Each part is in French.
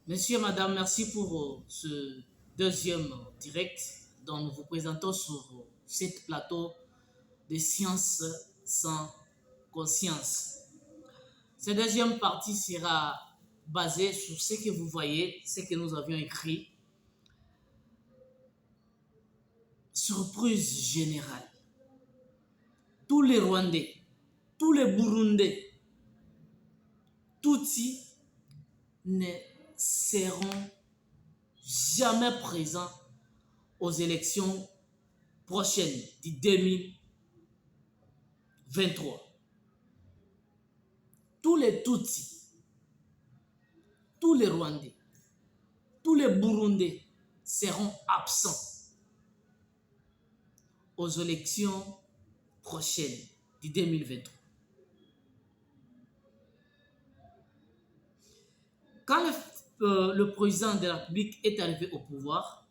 Monsieur, madame, merci pour ce deuxième direct dont nous vous présentons sur cette plateau de sciences sans conscience. Cette deuxième partie sera basée sur ce que vous voyez, ce que nous avions écrit. Surprise générale. Tous les Rwandais, tous les Burundais, Tutsis ne seront jamais présents aux élections prochaines du 2023. Tous les Tutsis, tous les Rwandais, tous les Burundais seront absents aux élections prochaines du 2023. Quand le président de la République est arrivé au pouvoir,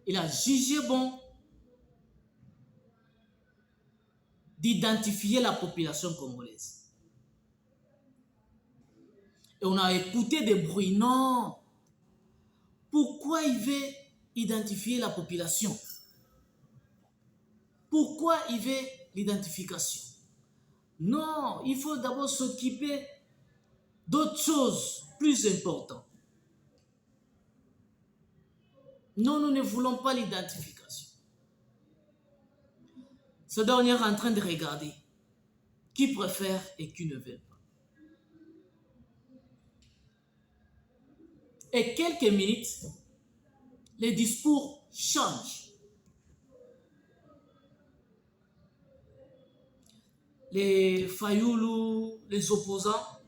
il a jugé bon d'identifier la population congolaise. Et on a écouté des bruits. Non. Pourquoi il veut identifier la population? Pourquoi il veut l'identification? Non, il faut d'abord s'occuper d'autres choses plus importantes. Non, nous ne voulons pas l'identification. Ce dernier est en train de regarder qui préfère et qui ne veut pas. Et quelques minutes, les discours changent. Les Fayoulou, les opposants,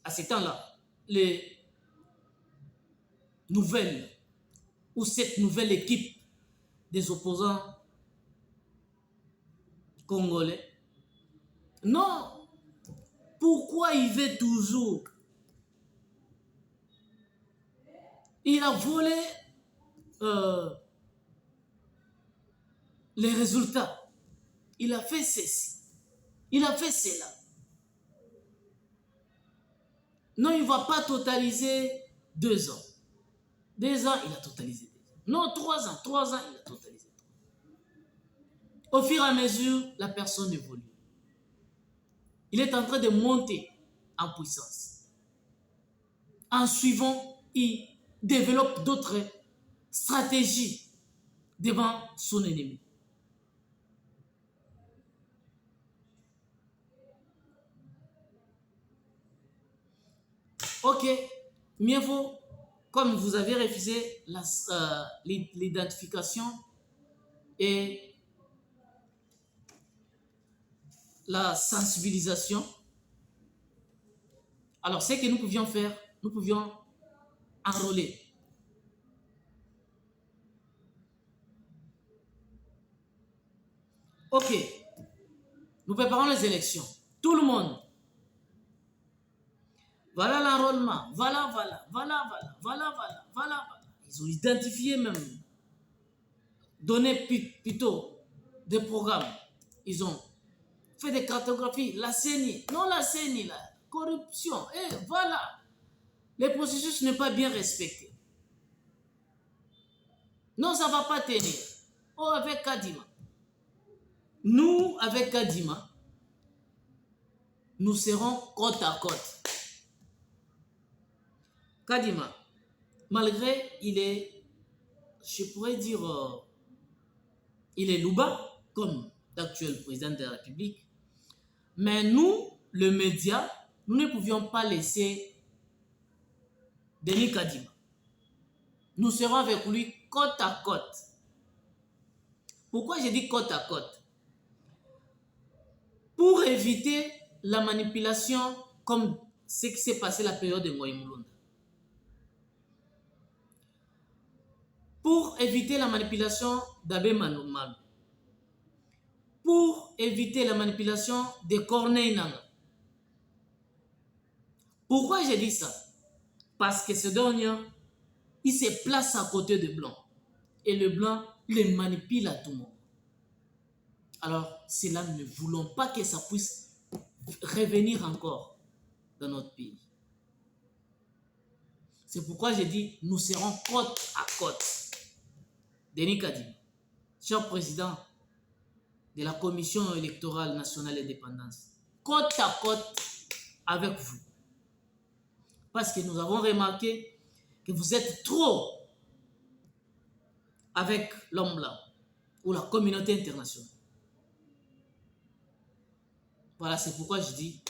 à ce temps-là, les nouvelles, ou cette nouvelle équipe des opposants congolais. Non, pourquoi il veut toujours? Il a volé les résultats. Il a fait ceci. Il a fait cela. Non, il ne va pas totaliser 2 ans. 2 ans, il a totalisé 2 ans. Non, 3 ans. 3 ans, il a totalisé 3 ans. Au fur et à mesure, la personne évolue. Il est en train de monter en puissance. En suivant, il développe d'autres stratégies devant son ennemi. Ok, mieux vaut, comme vous avez refusé l'identification et la sensibilisation, alors ce que nous pouvions faire, nous pouvions enrôler. Ok, nous préparons les élections. Tout le monde. Voilà l'enrôlement. Voilà. Ils ont identifié même, donné plutôt des programmes. Ils ont fait des cartographies. La CENI, non la CENI, la corruption. Et voilà. Le processus n'est pas bien respecté. Non, ça ne va pas tenir. Oh, avec Kadima. Nous, avec Kadima, nous serons côte à côte. Kadima, malgré il est, je pourrais dire, il est louba, comme l'actuel président de la République, mais nous, le média, nous ne pouvions pas laisser Denis Kadima. Nous serons avec lui côte à côte. Pourquoi je dis côte à côte? Pour éviter la manipulation comme ce qui s'est passé la période de Moïmoulunda. Pour éviter la manipulation d'Abbé Manoumane. Pour éviter la manipulation de Corneille Nangaa. Pourquoi j'ai dit ça? Parce que ce dernier, il se place à côté de Blanc. Et le Blanc le manipule à tout moment. Alors, cela, nous ne voulons pas que ça puisse revenir encore dans notre pays. C'est pourquoi j'ai dit, nous serons côte à côte. Denis Kadima, cher président de la Commission électorale nationale indépendance, côte à côte avec vous. Parce que nous avons remarqué que vous êtes trop avec l'homme blanc ou la communauté internationale. Voilà, c'est pourquoi je dis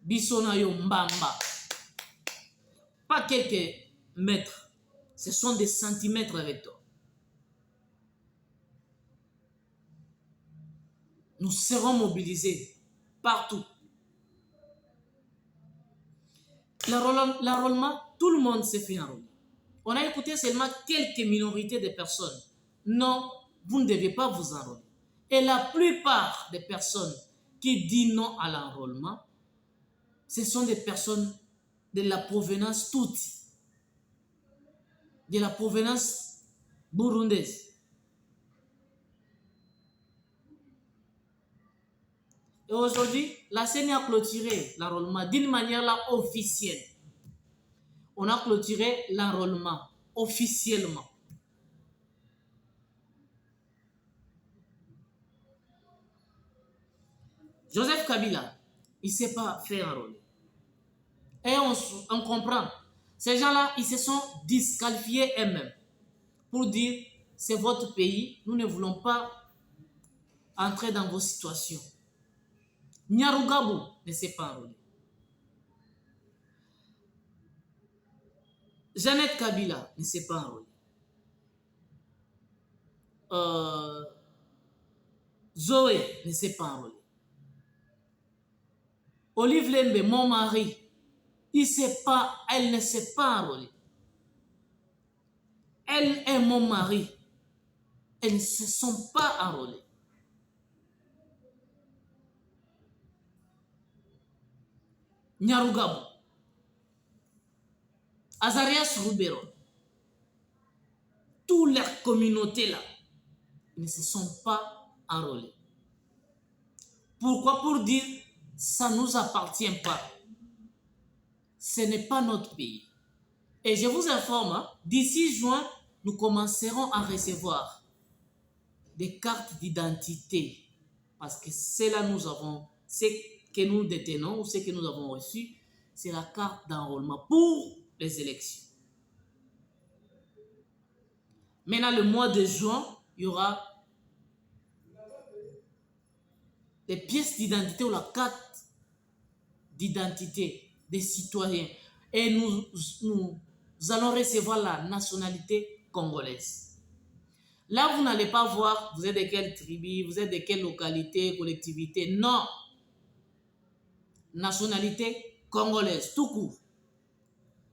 Bissonayo Mbamba. Pas quelques mètres, ce sont des centimètres avec toi. Nous serons mobilisés partout. L'enrôlement, tout le monde s'est fait enrôler. On a écouté seulement quelques minorités de personnes. Non, vous ne devez pas vous enrôler. Et la plupart des personnes qui disent non à l'enrôlement, ce sont des personnes de la provenance Tutsi, de la provenance burundaise. Et aujourd'hui, la CENI a clôturé l'enrôlement d'une manière là officielle. On a clôturé l'enrôlement officiellement. Joseph Kabila, il ne s'est pas fait enrôler. Et on comprend. Ces gens-là, ils se sont disqualifiés eux-mêmes pour dire, c'est votre pays, nous ne voulons pas entrer dans vos situations. Nyarugabo ne s'est pas enrôlé. Jeannette Kabila ne s'est pas enrôlée. Zoé ne s'est pas enrôlée. Olive Lembe, mon mari, elle ne s'est pas enrôlée. Elle et mon mari, elles ne se sont pas enrôlées. Nyarugabo, Azarias Rubero, toutes les communautés là ne se sont pas enrôlées. Pourquoi? Pour dire, ça ne nous appartient pas. Ce n'est pas notre pays. Et je vous informe, d'ici juin, nous commencerons à recevoir des cartes d'identité. Parce que c'est là nous avons, ce que nous détenons ou ce que nous avons reçu, c'est la carte d'enrôlement pour les élections. Maintenant, le mois de juin, il y aura les pièces d'identité ou la carte d'identité des citoyens. Et nous allons recevoir la nationalité congolaise. Là, vous n'allez pas voir, vous êtes de quelle tribu, vous êtes de quelle localité, collectivité. Non. Nationalité congolaise, tout court.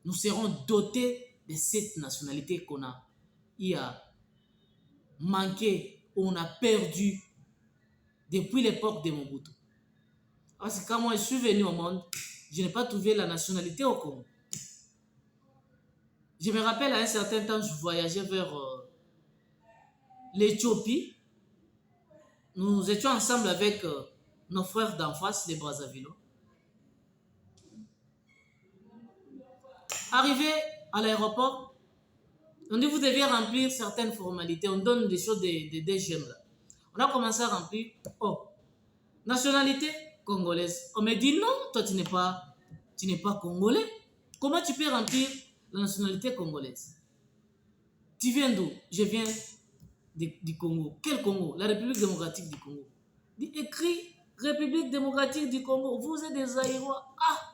Nous serons dotés de cette nationalité qu'on a manqué, on a perdu depuis l'époque de Mobutu. Parce que quand moi je suis venu au monde, je n'ai pas trouvé la nationalité au Congo. Je me rappelle à un certain temps, je voyageais vers l'Éthiopie. Nous étions ensemble avec nos frères d'en face, les Brazzavillois. Arrivé à l'aéroport, on dit vous devez remplir certaines formalités. On donne des choses des jeunes là. On a commencé à remplir. Oh, nationalité congolaise. On me dit non, toi tu n'es pas congolais. Comment tu peux remplir la nationalité congolaise? Tu viens d'où? Je viens du Congo. Quel Congo? La République démocratique du Congo. Écrit République démocratique du Congo. Vous êtes des Aïrois. Ah!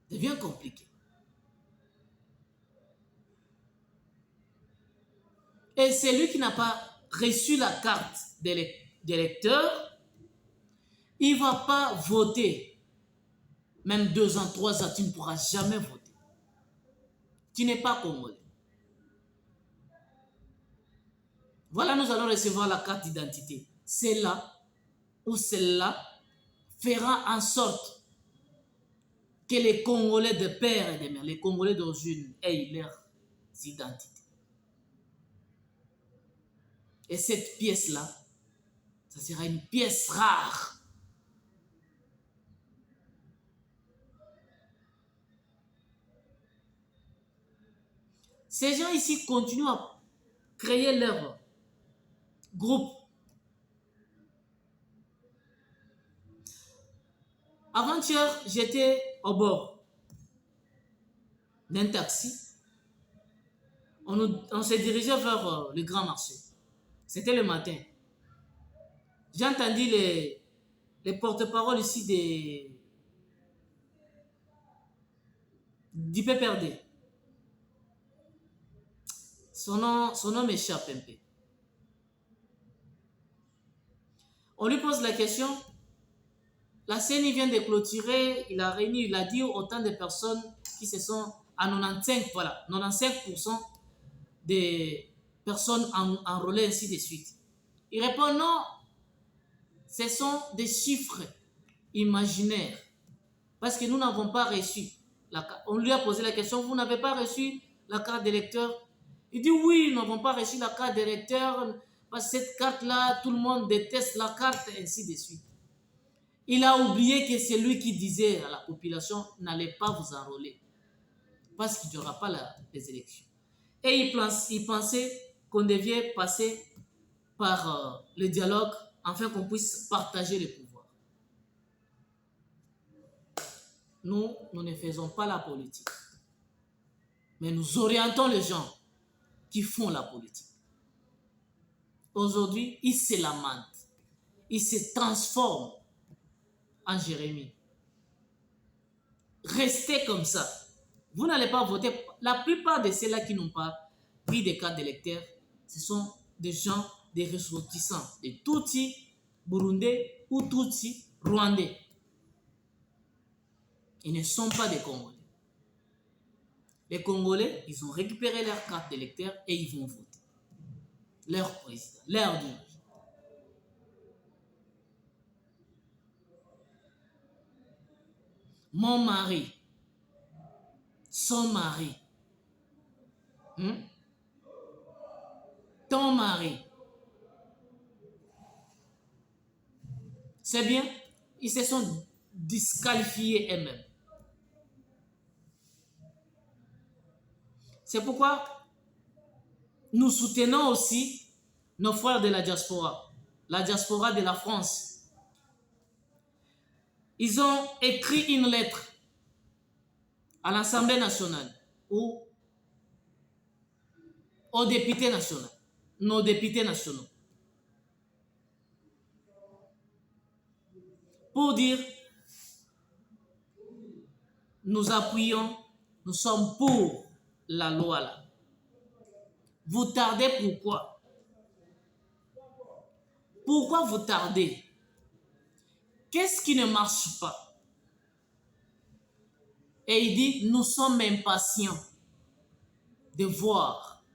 Ça devient compliqué. Et celui qui n'a pas reçu la carte d'électeur, il ne va pas voter. Même 2 ans, 3 ans, tu ne pourras jamais voter. Tu n'es pas congolais. Voilà, nous allons recevoir la carte d'identité. Celle-là ou celle-là fera en sorte que les Congolais de père et de mère, les Congolais d'origine, aient leurs identités. Et cette pièce-là, ça sera une pièce rare. Ces gens ici continuent à créer leur groupe. Avant-hier, j'étais au bord d'un taxi. On s'est dirigé vers le grand marché. C'était le matin. J'ai entendu les porte-paroles ici du PPRD. Son nom m'échappe un peu. On lui pose la question. La CENI vient de clôturer, il a réuni, il a dit autant de personnes qui se sont à 95%, voilà, 95% des personnes enrôlées, ainsi de suite. Il répond non, ce sont des chiffres imaginaires. Parce que nous n'avons pas reçu. On lui a posé la question, vous n'avez pas reçu la carte d'électeur? Il dit oui, nous n'avons pas reçu la carte d'électeur. Parce que cette carte-là, tout le monde déteste la carte, ainsi de suite. Il a oublié que c'est lui qui disait à la population, n'allez pas vous enrôler. Parce qu'il n'y aura pas les élections. Et il pensait qu'on devait passer par le dialogue afin qu'on puisse partager le pouvoir. Nous ne faisons pas la politique. Mais nous orientons les gens qui font la politique. Aujourd'hui, ils se lamentent. Ils se transforment en Jérémie. Restez comme ça. Vous n'allez pas voter. La plupart de ceux-là qui n'ont pas pris des cartes d'électeurs, ce sont des gens, des ressortissants, des Tutsis burundais ou Tutsis rwandais. Ils ne sont pas des Congolais. Les Congolais, ils ont récupéré leur carte d'électeur et ils vont voter. Leur président, leur dirigeant. Mon mari, son mari, ton mari. C'est bien, ils se sont disqualifiés eux-mêmes. C'est pourquoi nous soutenons aussi nos frères de la diaspora de la France. Ils ont écrit une lettre à l'Assemblée nationale ou aux députés nationaux, nos députés nationaux, pour dire nous appuyons, nous sommes pour la loi là. Vous tardez pourquoi? Pourquoi vous tardez? Qu'est-ce qui ne marche pas? Et il dit, nous sommes impatients de voir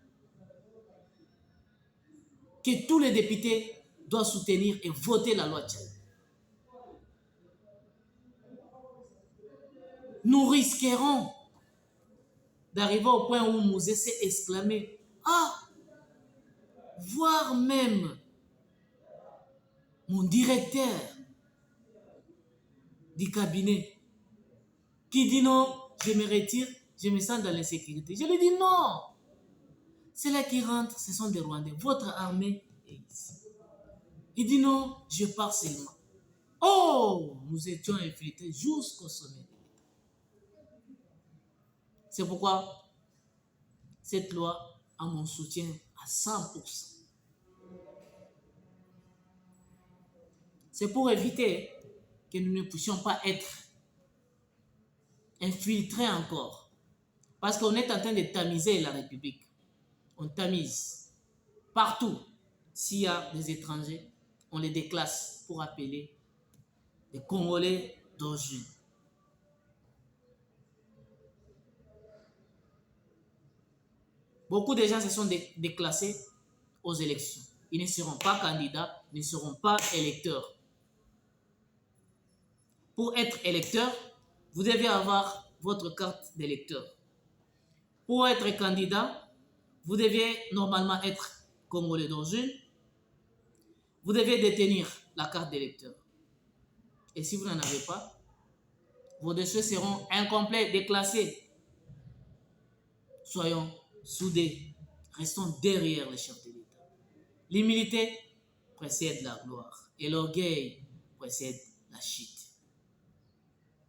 que tous les députés doivent soutenir et voter la loi Tchad. Nous risquerons d'arriver au point où Mouzé s'est exclamé, voire même mon directeur du cabinet qui dit non, je me retire, je me sens dans l'insécurité. Je lui dis non, c'est là qui rentrent, ce sont des Rwandais, votre armée est ici. Il dit non, je pars seulement. Oh, nous étions infiltrés jusqu'au sommet. C'est pourquoi cette loi a mon soutien à 100%. C'est pour éviter que nous ne puissions pas être infiltrés encore. Parce qu'on est en train de tamiser la République. On tamise partout. S'il y a des étrangers, on les déclasse pour appeler des Congolais d'origine. Beaucoup de gens se sont déclassés aux élections. Ils ne seront pas candidats, ils ne seront pas électeurs. Pour être électeur, vous devez avoir votre carte d'électeur. Pour être candidat, vous devez normalement être Congolais d'origine. Vous devez détenir la carte d'électeur. Et si vous n'en avez pas, vos dossiers seront incomplets, déclassés. Soyons soudés, restons derrière les chefs de l'État. L'humilité précède la gloire et l'orgueil précède la chute.